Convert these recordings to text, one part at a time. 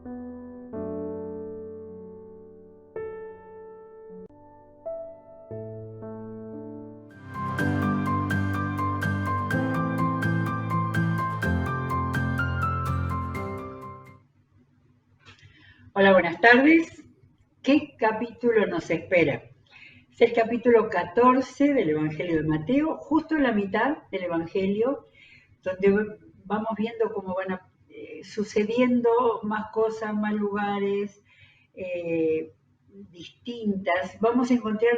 Hola, buenas tardes. ¿Qué capítulo nos espera? Es el capítulo 14 del Evangelio de Mateo, justo en la mitad del Evangelio, donde vamos viendo cómo van sucediendo más cosas, más lugares distintas. Vamos a encontrar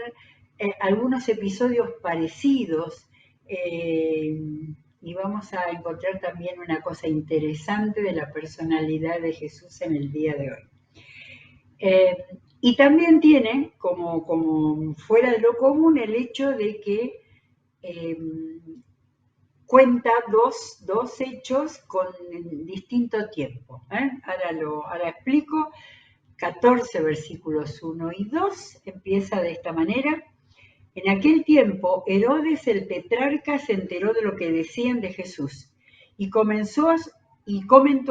algunos episodios parecidos y vamos a encontrar también una cosa interesante de la personalidad de Jesús en el día de hoy. Y también tiene como fuera de lo común el hecho de que cuenta dos hechos con distinto tiempo. Ahora explico. 14 versículos 1 y 2 empieza de esta manera. En aquel tiempo, Herodes el tetrarca se enteró de lo que decían de Jesús y comentó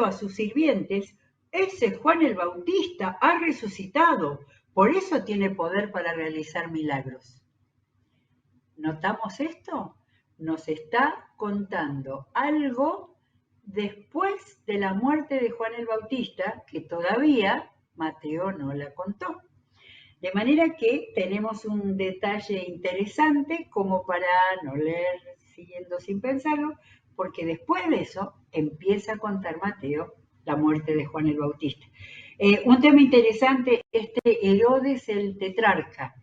a sus sirvientes: ese Juan el Bautista ha resucitado, por eso tiene poder para realizar milagros. ¿Notamos esto? Nos está contando algo después de la muerte de Juan el Bautista, que todavía Mateo no la contó. De manera que tenemos un detalle interesante como para no leer siguiendo sin pensarlo, porque después de eso empieza a contar Mateo la muerte de Juan el Bautista. Un tema interesante, Herodes el tetrarca.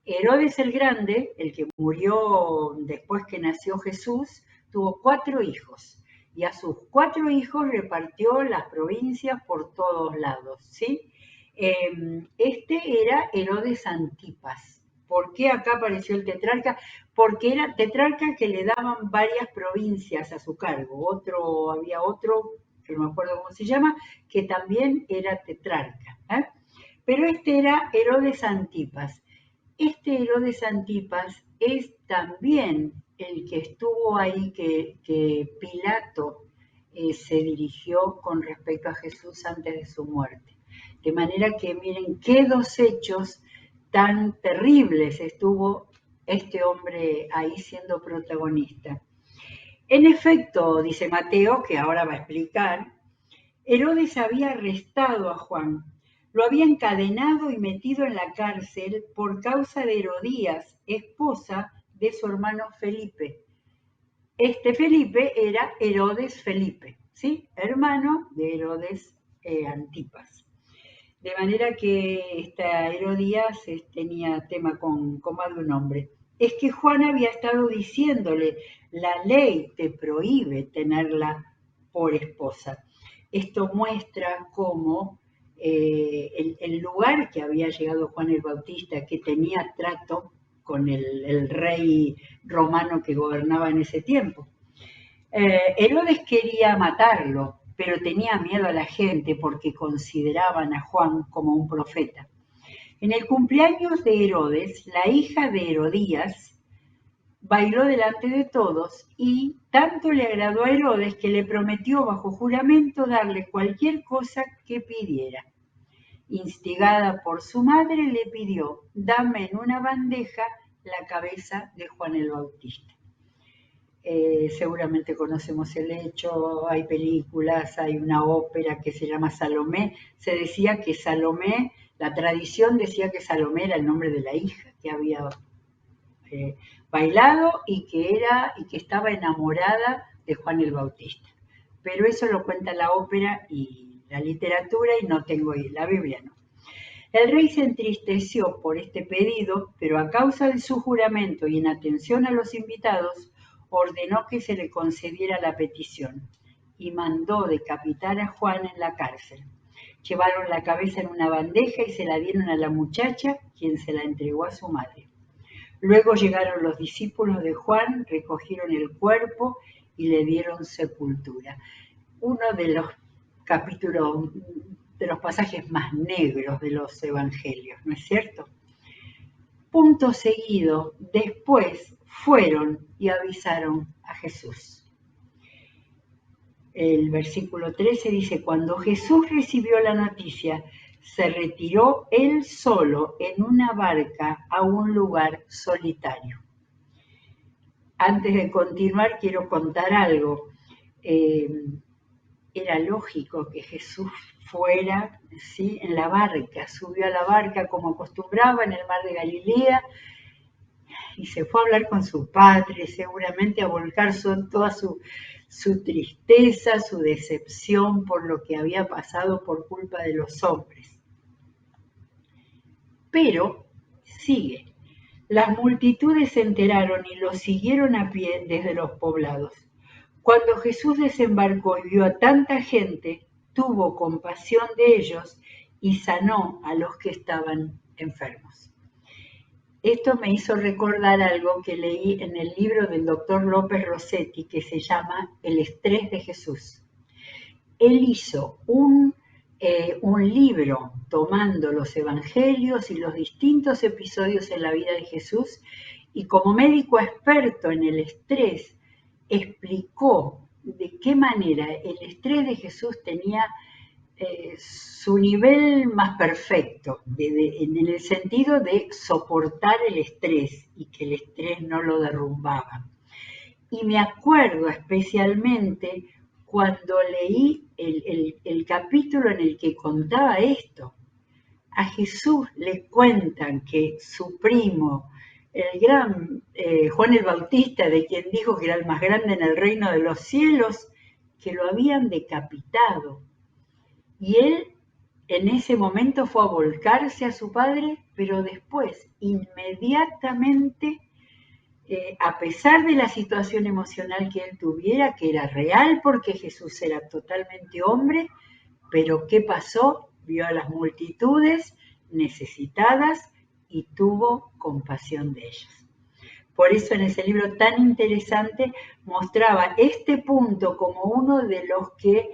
Herodes el Grande, el que murió después que nació Jesús, tuvo 4 hijos y a sus 4 hijos repartió las provincias por todos lados, ¿sí? Este era Herodes Antipas. ¿Por qué acá apareció el tetrarca? Porque era tetrarca que le daban varias provincias a su cargo. Había otro, que no me acuerdo cómo se llama, que también era tetrarca. Pero este era Herodes Antipas. Este Herodes Antipas es también el que estuvo ahí, que Pilato se dirigió con respecto a Jesús antes de su muerte. De manera que miren qué 2 hechos tan terribles estuvo este hombre ahí siendo protagonista. En efecto, dice Mateo, que ahora va a explicar, Herodes había arrestado a Juan, lo había encadenado y metido en la cárcel por causa de Herodías, esposa de su hermano Felipe. Este Felipe era Herodes Felipe, ¿sí? Hermano de Herodes Antipas. De manera que esta Herodías tenía tema con más de un hombre. Es que Juan había estado diciéndole: la ley te prohíbe tenerla por esposa. Esto muestra cómo el lugar que había llegado Juan el Bautista, que tenía trato con el rey romano que gobernaba en ese tiempo. Herodes quería matarlo, pero tenía miedo a la gente porque consideraban a Juan como un profeta. En el cumpleaños de Herodes, la hija de Herodías bailó delante de todos y tanto le agradó a Herodes que le prometió bajo juramento darle cualquier cosa que pidiera. Instigada por su madre, le pidió: dame en una bandeja la cabeza de Juan el Bautista. Seguramente conocemos el hecho, hay películas, hay una ópera que se llama Salomé. Se decía que Salomé, la tradición decía que Salomé era el nombre de la hija que había bailado y que estaba enamorada de Juan el Bautista. Pero eso lo cuenta la ópera y la literatura y no tengo la Biblia, no. El rey se entristeció por este pedido, pero a causa de su juramento y en atención a los invitados, ordenó que se le concediera la petición y mandó decapitar a Juan en la cárcel. Llevaron la cabeza en una bandeja y se la dieron a la muchacha, quien se la entregó a su madre. Luego llegaron los discípulos de Juan, recogieron el cuerpo y le dieron sepultura. Uno de los capítulos, de los pasajes más negros de los evangelios, ¿no es cierto? Punto seguido, después fueron y avisaron a Jesús. el versículo 13 dice, cuando Jesús recibió la noticia, se retiró él solo en una barca a un lugar solitario. Antes de continuar, quiero contar algo. Era lógico que Jesús fuera, ¿sí?, en la barca, subió a la barca como acostumbraba en el mar de Galilea y se fue a hablar con su padre, seguramente a volcar toda su tristeza, su decepción por lo que había pasado por culpa de los hombres. Pero sigue. Las multitudes se enteraron y lo siguieron a pie desde los poblados. Cuando Jesús desembarcó y vio a tanta gente, tuvo compasión de ellos y sanó a los que estaban enfermos. Esto me hizo recordar algo que leí en el libro del doctor López Rossetti que se llama El estrés de Jesús. Él hizo un libro tomando los evangelios y los distintos episodios en la vida de Jesús y como médico experto en el estrés explicó de qué manera el estrés de Jesús tenía su nivel más perfecto, en el sentido de soportar el estrés y que el estrés no lo derrumbaba. Y me acuerdo especialmente cuando leí el capítulo en el que contaba esto. A Jesús le cuentan que su primo, el gran Juan el Bautista, de quien dijo que era el más grande en el reino de los cielos, que lo habían decapitado. Y él en ese momento fue a volcarse a su padre, pero después, inmediatamente, a pesar de la situación emocional que él tuviera, que era real porque Jesús era totalmente hombre, pero ¿qué pasó? Vio a las multitudes necesitadas y tuvo compasión de ellas. Por eso en ese libro tan interesante mostraba este punto como uno de los que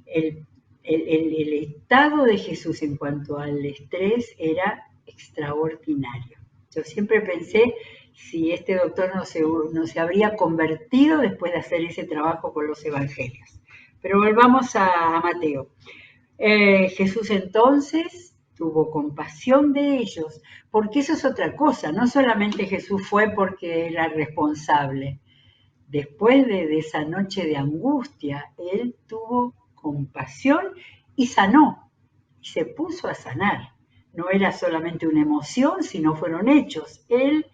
el estado de Jesús en cuanto al estrés era extraordinario. Yo siempre pensé si este doctor no se habría convertido después de hacer ese trabajo con los evangelios. Pero volvamos a Mateo. Jesús entonces tuvo compasión de ellos, porque eso es otra cosa, no solamente Jesús fue porque era responsable. Después de esa noche de angustia, él tuvo compasión y sanó, y se puso a sanar. No era solamente una emoción, sino fueron hechos. Él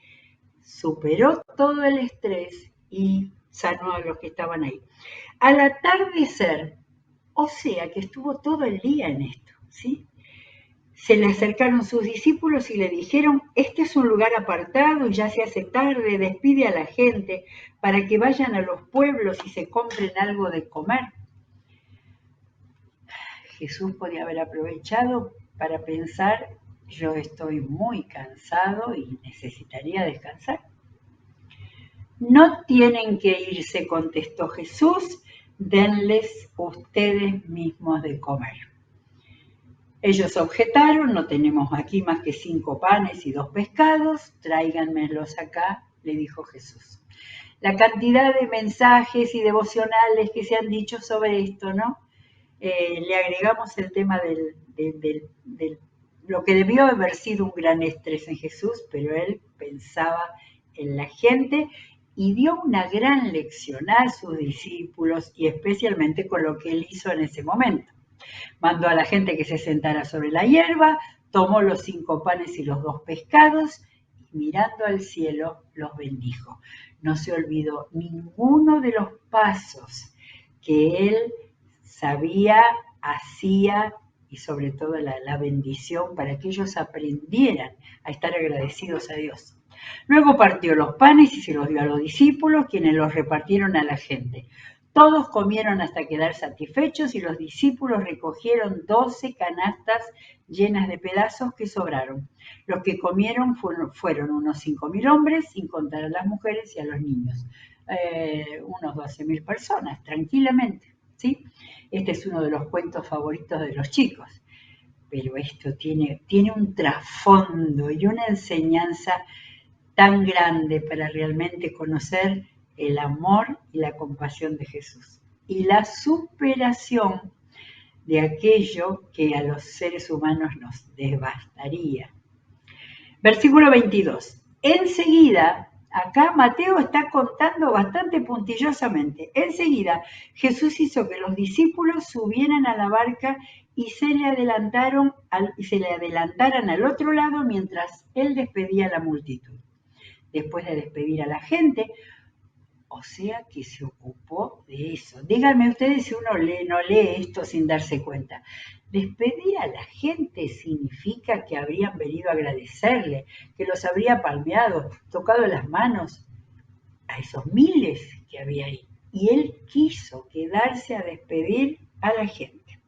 superó todo el estrés y sanó a los que estaban ahí. Al atardecer, o sea que estuvo todo el día en esto, ¿sí? Se le acercaron sus discípulos y le dijeron, este es un lugar apartado y ya se hace tarde, despide a la gente para que vayan a los pueblos y se compren algo de comer. Jesús podía haber aprovechado para pensar, yo estoy muy cansado y necesitaría descansar. No tienen que irse, contestó Jesús, denles ustedes mismos de comer. Ellos objetaron, no tenemos aquí más que 5 panes y 2 pescados, tráiganmelos acá, le dijo Jesús. La cantidad de mensajes y devocionales que se han dicho sobre esto, ¿no? Le agregamos el tema de lo que debió haber sido un gran estrés en Jesús, pero él pensaba en la gente y dio una gran lección a sus discípulos y especialmente con lo que él hizo en ese momento. Mandó a la gente que se sentara sobre la hierba, tomó los 5 panes y los 2 pescados y mirando al cielo los bendijo. No se olvidó ninguno de los pasos que él sabía, hacía y sobre todo la bendición para que ellos aprendieran a estar agradecidos a Dios. Luego partió los panes y se los dio a los discípulos, quienes los repartieron a la gente. Todos comieron hasta quedar satisfechos y los discípulos recogieron 12 canastas llenas de pedazos que sobraron. Los que comieron fueron unos 5.000 hombres, sin contar a las mujeres y a los niños. Unos 12.000 personas, tranquilamente, ¿sí? Este es uno de los cuentos favoritos de los chicos. Pero esto tiene un trasfondo y una enseñanza tan grande para realmente conocer el amor y la compasión de Jesús. y la superación de aquello que a los seres humanos nos devastaría. Versículo 22. Enseguida, acá Mateo está contando bastante puntillosamente. Enseguida, Jesús hizo que los discípulos subieran a la barca y se le adelantaran al otro lado mientras él despedía a la multitud. Después de despedir a la gente, o sea que se ocupó de eso. Díganme ustedes si uno no lee esto sin darse cuenta. Despedir a la gente significa que habrían venido a agradecerle, que los habría palmeado, tocado las manos a esos miles que había ahí. Y él quiso quedarse a despedir a la gente.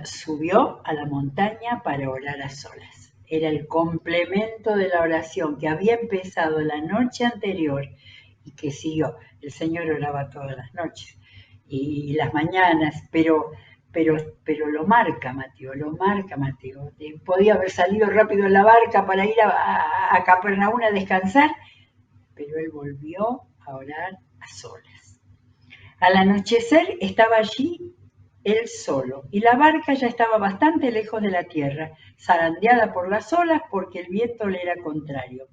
Subió a la montaña para orar a solas. Era el complemento de la oración que había empezado la noche anterior y que siguió. El Señor oraba todas las noches y las mañanas, pero lo marca Mateo. Podía haber salido rápido en la barca para ir a Capernaum a descansar, pero él volvió a orar a solas. Al anochecer estaba allí él solo, y la barca ya estaba bastante lejos de la tierra, zarandeada por las olas porque el viento le era contrario.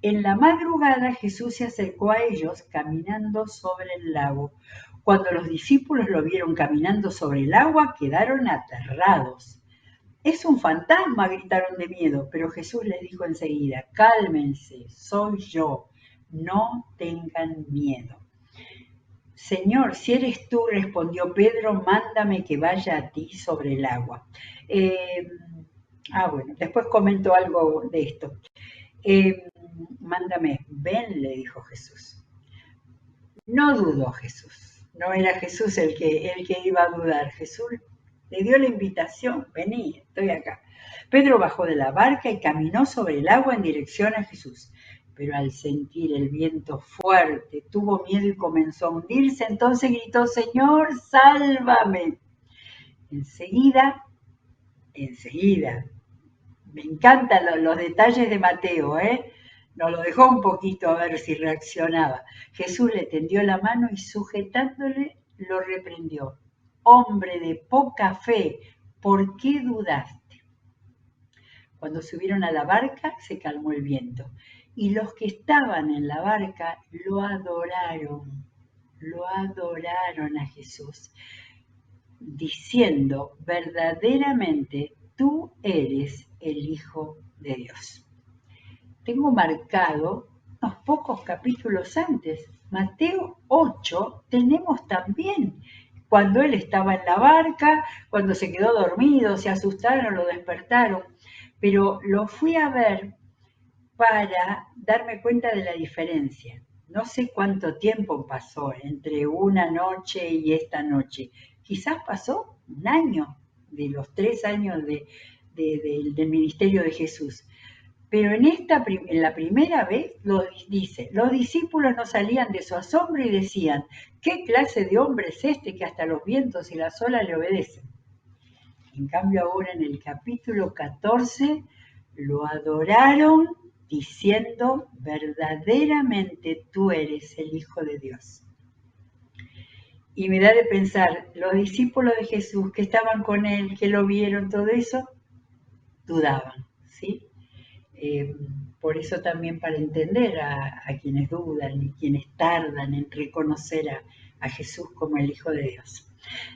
En la madrugada Jesús se acercó a ellos caminando sobre el lago. Cuando los discípulos lo vieron caminando sobre el agua, quedaron aterrados. «¡Es un fantasma!», gritaron de miedo, pero Jesús les dijo enseguida: «Cálmense, soy yo, no tengan miedo». «Señor, si eres tú», respondió Pedro, «mándame que vaya a ti sobre el agua». Bueno, después comento algo de esto. «Mándame, ven», le dijo Jesús. No dudó Jesús, no era Jesús el que iba a dudar. Jesús le dio la invitación: «Vení, estoy acá». Pedro bajó de la barca y caminó sobre el agua en dirección a Jesús. Pero al sentir el viento fuerte, tuvo miedo y comenzó a hundirse. Entonces gritó: «Señor, sálvame». Enseguida, me encantan los detalles de Mateo, nos lo dejó un poquito a ver si reaccionaba. Jesús le tendió la mano y sujetándole lo reprendió: «Hombre de poca fe, ¿por qué dudaste?». Cuando subieron a la barca se calmó el viento y los que estaban en la barca lo adoraron a Jesús, diciendo: «Verdaderamente tú eres el Hijo de Dios». Tengo marcado unos pocos capítulos antes, Mateo 8, tenemos también cuando él estaba en la barca, cuando se quedó dormido, se asustaron, lo despertaron, pero lo fui a ver para darme cuenta de la diferencia. No sé cuánto tiempo pasó entre una noche y esta noche. Quizás pasó un año de los 3 años del ministerio de Jesús. Pero en la primera vez dice: «Los discípulos no salían de su asombro y decían: ¿qué clase de hombre es este que hasta los vientos y las olas le obedecen?». En cambio ahora en el capítulo 14 lo adoraron diciendo: «Verdaderamente tú eres el Hijo de Dios». Y me da de pensar, los discípulos de Jesús que estaban con él, que lo vieron, todo eso, dudaban, ¿sí? Por eso también, para entender a quienes dudan y quienes tardan en reconocer a Jesús como el Hijo de Dios.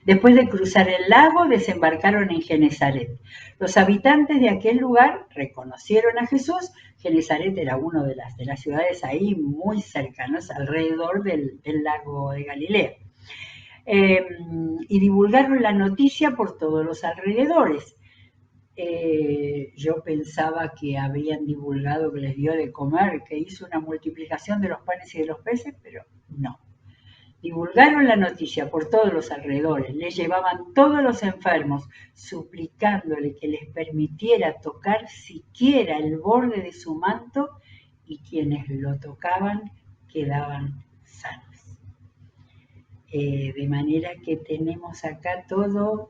Después de cruzar el lago, desembarcaron en Genesaret. Los habitantes de aquel lugar reconocieron a Jesús. Genesaret era una de las ciudades ahí muy cercanas, alrededor del lago de Galilea. Y divulgaron la noticia por todos los alrededores. Yo pensaba que habrían divulgado que les dio de comer, que hizo una multiplicación de los panes y de los peces, pero no. Divulgaron la noticia por todos los alrededores, les llevaban todos los enfermos, suplicándole que les permitiera tocar siquiera el borde de su manto, y quienes lo tocaban quedaban sanos. De manera que tenemos acá toda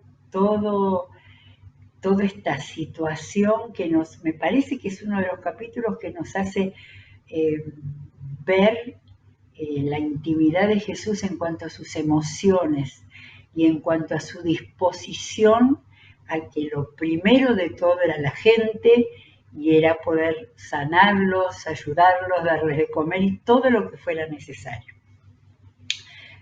esta situación que me parece que es uno de los capítulos que nos hace ver la intimidad de Jesús en cuanto a sus emociones y en cuanto a su disposición a que lo primero de todo era la gente y era poder sanarlos, ayudarlos, darles de comer y todo lo que fuera necesario.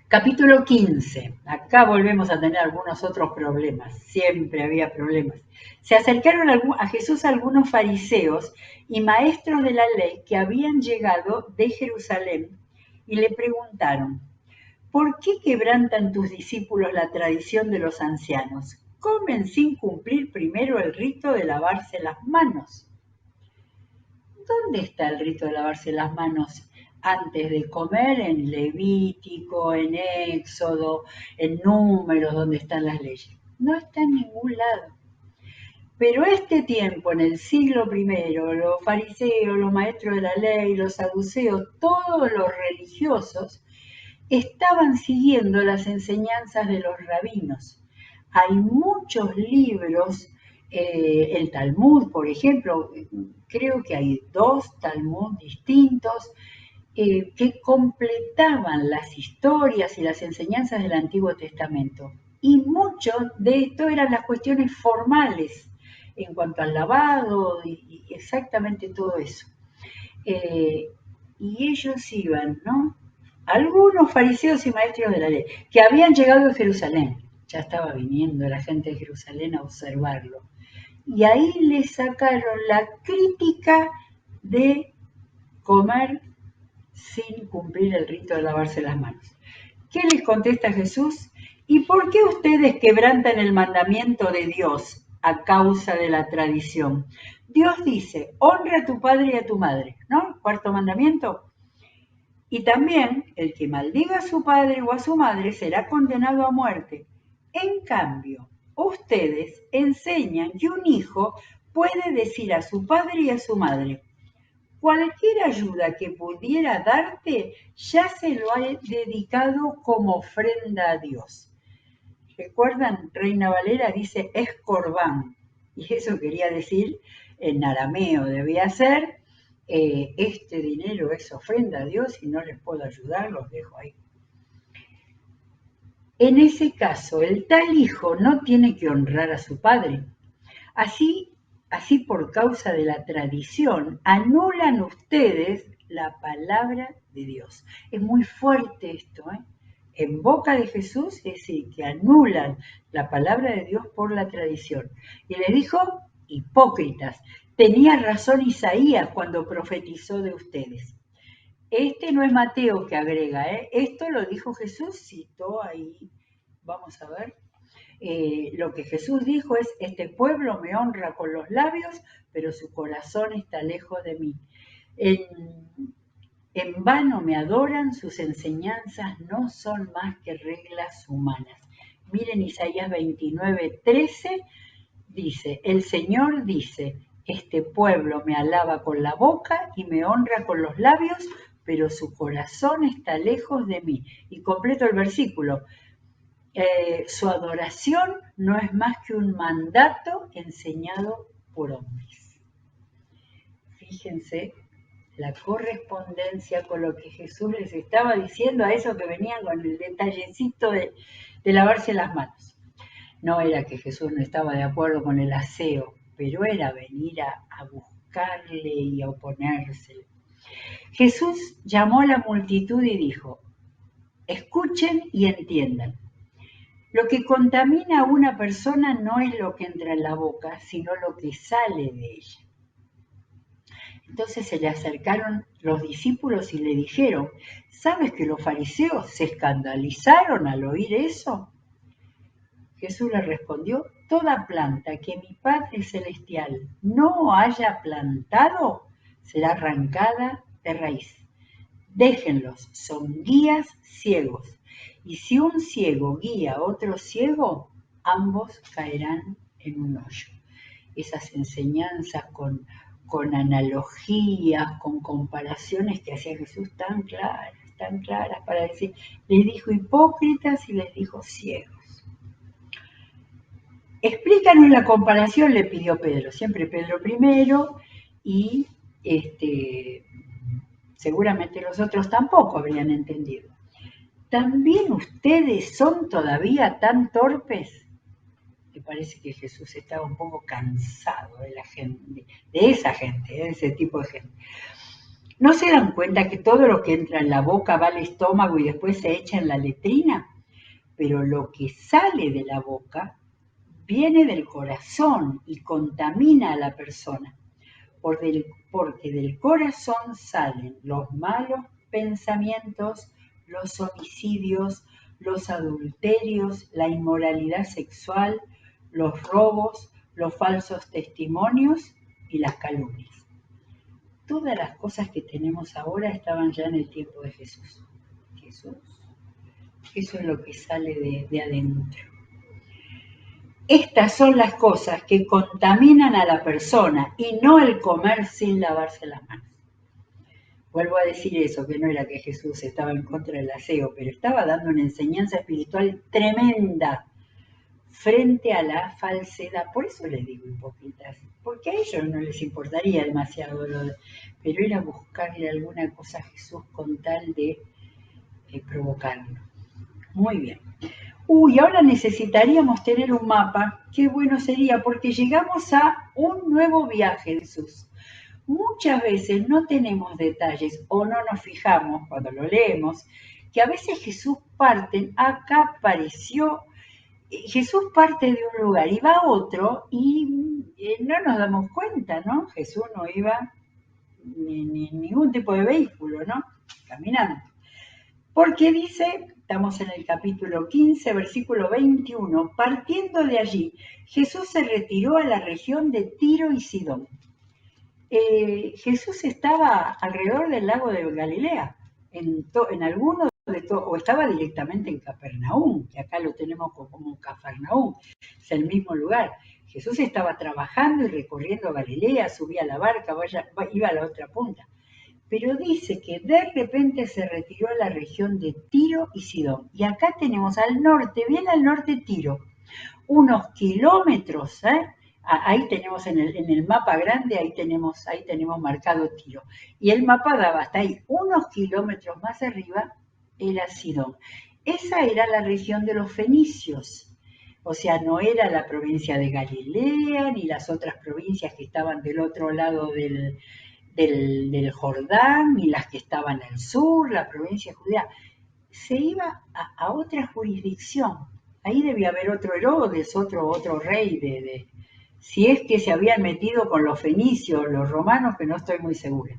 Capítulo 15. Acá volvemos a tener algunos otros problemas. Siempre había problemas. Se acercaron a Jesús algunos fariseos y maestros de la ley que habían llegado de Jerusalén y le preguntaron: ¿por qué quebrantan tus discípulos la tradición de los ancianos? Comen sin cumplir primero el rito de lavarse las manos. ¿Dónde está el rito de lavarse las manos antes de comer? En Levítico, en Éxodo, en Números, donde están las leyes. No está en ningún lado. Pero este tiempo, en el siglo I, los fariseos, los maestros de la ley, los saduceos, todos los religiosos, estaban siguiendo las enseñanzas de los rabinos. Hay muchos libros, el Talmud, por ejemplo, creo que hay 2 Talmud distintos que completaban las historias y las enseñanzas del Antiguo Testamento. Y mucho de esto eran las cuestiones formales en cuanto al lavado y exactamente todo eso. Y ellos iban, ¿no? Algunos fariseos y maestros de la ley, que habían llegado a Jerusalén. Ya estaba viniendo la gente de Jerusalén a observarlo. Y ahí le sacaron la crítica de comer sin cumplir el rito de lavarse las manos. ¿Qué les contesta Jesús? ¿Y por qué ustedes quebrantan el mandamiento de Dios a causa de la tradición? Dios dice: honra a tu padre y a tu madre, ¿no? 4º mandamiento. Y también el que maldiga a su padre o a su madre será condenado a muerte. En cambio, ustedes enseñan que un hijo puede decir a su padre y a su madre: cualquier ayuda que pudiera darte, ya se lo he dedicado como ofrenda a Dios. ¿Recuerdan? Reina Valera dice es corbán. Y eso quería decir, en arameo debía ser, este dinero es ofrenda a Dios y no les puedo ayudar, los dejo ahí. En ese caso, el tal hijo no tiene que honrar a su padre. Así por causa de la tradición, anulan ustedes la palabra de Dios. Es muy fuerte esto, ¿eh? En boca de Jesús, es decir, que anulan la palabra de Dios por la tradición. Y les dijo: hipócritas, tenía razón Isaías cuando profetizó de ustedes. Este no es Mateo que agrega, esto lo dijo Jesús, citó ahí, vamos a ver. Lo que Jesús dijo es: este pueblo me honra con los labios, pero su corazón está lejos de mí. En vano me adoran, sus enseñanzas no son más que reglas humanas. Miren Isaías 29:13, dice: el Señor dice: este pueblo me alaba con la boca y me honra con los labios, pero su corazón está lejos de mí. Y completo el versículo. Su adoración no es más que un mandato enseñado por hombres. Fíjense la correspondencia con lo que Jesús les estaba diciendo a esos que venían con el detallecito de lavarse las manos. No era que Jesús no estaba de acuerdo con el aseo, pero era venir a buscarle y a oponérsele. Jesús llamó a la multitud y dijo: escuchen y entiendan. Lo que contamina a una persona no es lo que entra en la boca, sino lo que sale de ella. Entonces se le acercaron los discípulos y le dijeron: ¿sabes que los fariseos se escandalizaron al oír eso? Jesús le respondió: toda planta que mi Padre Celestial no haya plantado será arrancada de raíz. Déjenlos, son guías ciegos. Y si un ciego guía a otro ciego, ambos caerán en un hoyo. Esas enseñanzas con analogías, con comparaciones que hacía Jesús tan claras para decir, les dijo hipócritas y les dijo ciegos. Explícanos la comparación, le pidió Pedro, siempre Pedro primero, y seguramente los otros tampoco habrían entendido. ¿También ustedes son todavía tan torpes? Me parece que Jesús estaba un poco cansado de la gente, de esa gente, de ese tipo de gente. ¿No se dan cuenta que todo lo que entra en la boca va al estómago y después se echa en la letrina? Pero lo que sale de la boca viene del corazón y contamina a la persona, porque del corazón salen los malos pensamientos, los homicidios, los adulterios, la inmoralidad sexual, los robos, los falsos testimonios y las calumnias. Todas las cosas que tenemos ahora estaban ya en el tiempo de Jesús. Eso es lo que sale de adentro. Estas son las cosas que contaminan a la persona y no el comer sin lavarse las manos. Vuelvo a decir eso, que no era que Jesús estaba en contra del aseo, pero estaba dando una enseñanza espiritual tremenda frente a la falsedad. Por eso les digo hipócritas, porque a ellos no les importaría demasiado pero era buscarle alguna cosa a Jesús con tal de provocarlo. Muy bien. Ahora necesitaríamos tener un mapa. Qué bueno sería, porque llegamos a un nuevo viaje, Jesús. Muchas veces no tenemos detalles o no nos fijamos cuando lo leemos, que a veces Jesús parte, acá apareció, Jesús parte de un lugar y va a otro y no nos damos cuenta, ¿no? Jesús no iba ni ningún tipo de vehículo, ¿no? Caminando. Porque dice, estamos en el capítulo 15, versículo 21, partiendo de allí, Jesús se retiró a la región de Tiro y Sidón. Jesús estaba alrededor del lago de Galilea, en alguno o estaba directamente en Capernaum, que acá lo tenemos como Cafarnaúm, es el mismo lugar. Jesús estaba trabajando y recorriendo Galilea, subía a la barca, iba a la otra punta. Pero dice que de repente se retiró a la región de Tiro y Sidón. Y acá tenemos al norte, bien al norte Tiro, unos kilómetros, ahí tenemos en el mapa grande, ahí tenemos marcado Tiro. Y el mapa daba hasta ahí, unos kilómetros más arriba era Sidón. Esa era la región de los fenicios. O sea, no era la provincia de Galilea, ni las otras provincias que estaban del otro lado del Jordán, ni las que estaban al sur, la provincia judía. Se iba a otra jurisdicción. Ahí debía haber otro Herodes, otro rey, si es que se habían metido con los fenicios, los romanos, que no estoy muy segura.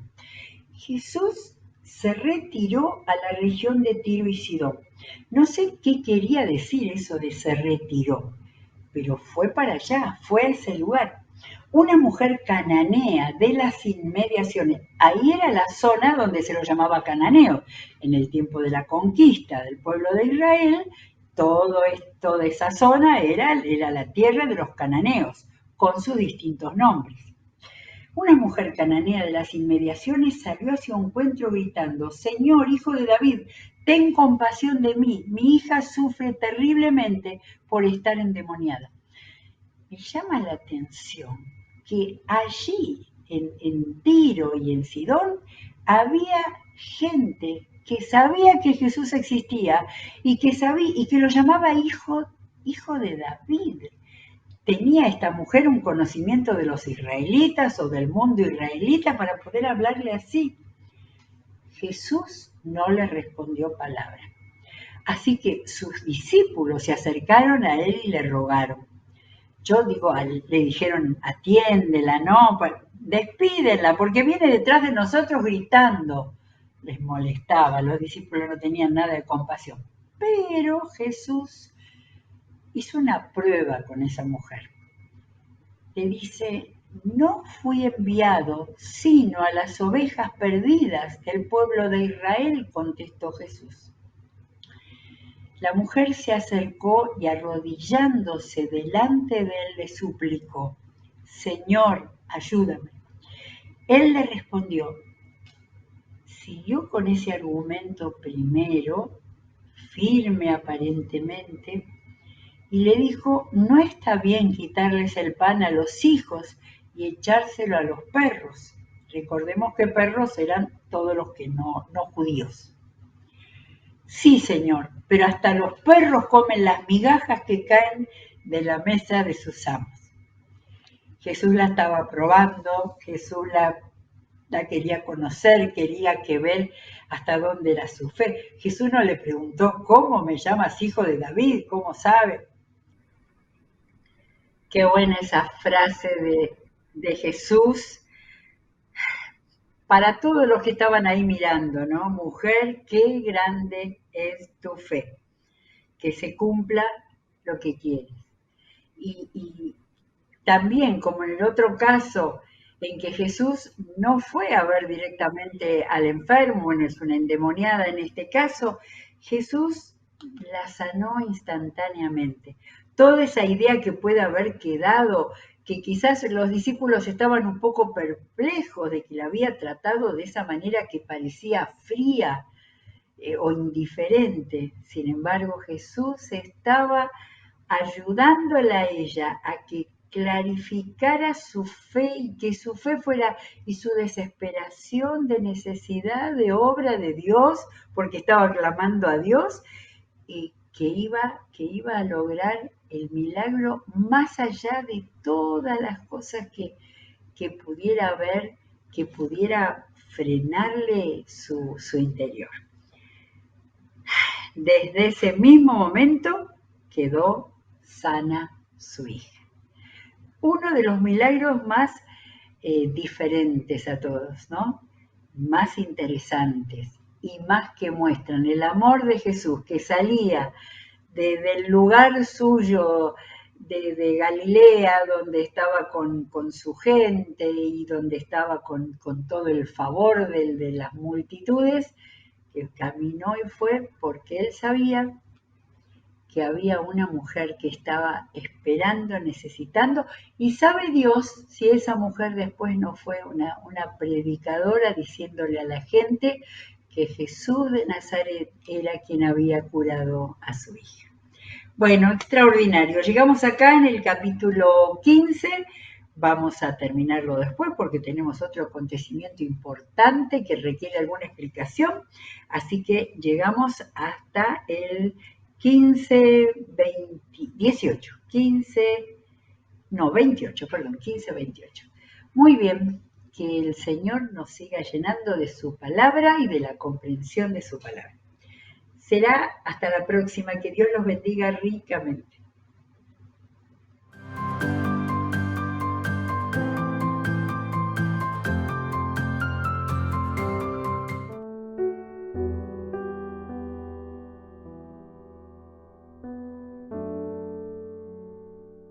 Jesús se retiró a la región de Tiro y Sidón. No sé qué quería decir eso de se retiró, pero fue para allá, fue a ese lugar. Una mujer cananea de las inmediaciones, ahí era la zona donde se lo llamaba cananeo, en el tiempo de la conquista del pueblo de Israel, toda esa zona era la tierra de los cananeos, con sus distintos nombres. Una mujer cananea de las inmediaciones salió a su encuentro gritando: Señor, hijo de David, ten compasión de mí, mi hija sufre terriblemente por estar endemoniada. Me llama la atención que allí, en Tiro y en Sidón, había gente que sabía que Jesús existía y que lo llamaba hijo de David. ¿Tenía esta mujer un conocimiento de los israelitas o del mundo israelita para poder hablarle así? Jesús no le respondió palabra. Así que sus discípulos se acercaron a él y le rogaron. Le dijeron, atiéndela, no, despídenla, porque viene detrás de nosotros gritando. Les molestaba, los discípulos no tenían nada de compasión. Pero Jesús hizo una prueba con esa mujer. Le dice, no fui enviado sino a las ovejas perdidas del pueblo de Israel, contestó Jesús. La mujer se acercó y arrodillándose delante de él le suplicó, Señor, ayúdame. Él le respondió, siguió con ese argumento primero, firme aparentemente, y le dijo, no está bien quitarles el pan a los hijos y echárselo a los perros. Recordemos que perros eran todos los que no judíos. Sí, Señor, pero hasta los perros comen las migajas que caen de la mesa de sus amos. Jesús la estaba probando, Jesús la quería conocer, quería que ver hasta dónde era su fe. Jesús no le preguntó, ¿cómo me llamas hijo de David? ¿Cómo sabe? Qué buena esa frase de Jesús para todos los que estaban ahí mirando, ¿no? Mujer, qué grande es tu fe, que se cumpla lo que quieres. Y también, como en el otro caso, en que Jesús no fue a ver directamente al enfermo, bueno, es una endemoniada en este caso, Jesús la sanó instantáneamente. Toda esa idea que puede haber quedado, que quizás los discípulos estaban un poco perplejos de que la había tratado de esa manera que parecía fría o indiferente. Sin embargo, Jesús estaba ayudándola a ella a que clarificara su fe y que su fe fuera y su desesperación de necesidad de obra de Dios, porque estaba clamando a Dios, y que iba a lograr el milagro más allá de todas las cosas que pudiera haber, que pudiera frenarle su interior. Desde ese mismo momento quedó sana su hija. Uno de los milagros más diferentes a todos, ¿no? Más interesantes y más que muestran el amor de Jesús que salía del lugar suyo de Galilea, donde estaba con su gente y donde estaba con todo el favor de las multitudes, que caminó y fue porque él sabía que había una mujer que estaba esperando, necesitando, y sabe Dios si esa mujer después no fue una predicadora diciéndole a la gente que Jesús de Nazaret era quien había curado a su hija. Bueno, extraordinario. Llegamos acá en el capítulo 15. Vamos a terminarlo después porque tenemos otro acontecimiento importante que requiere alguna explicación. Así que llegamos hasta el 15, 28. Muy bien, que el Señor nos siga llenando de su palabra y de la comprensión de su palabra. Será hasta la próxima. Que Dios los bendiga ricamente.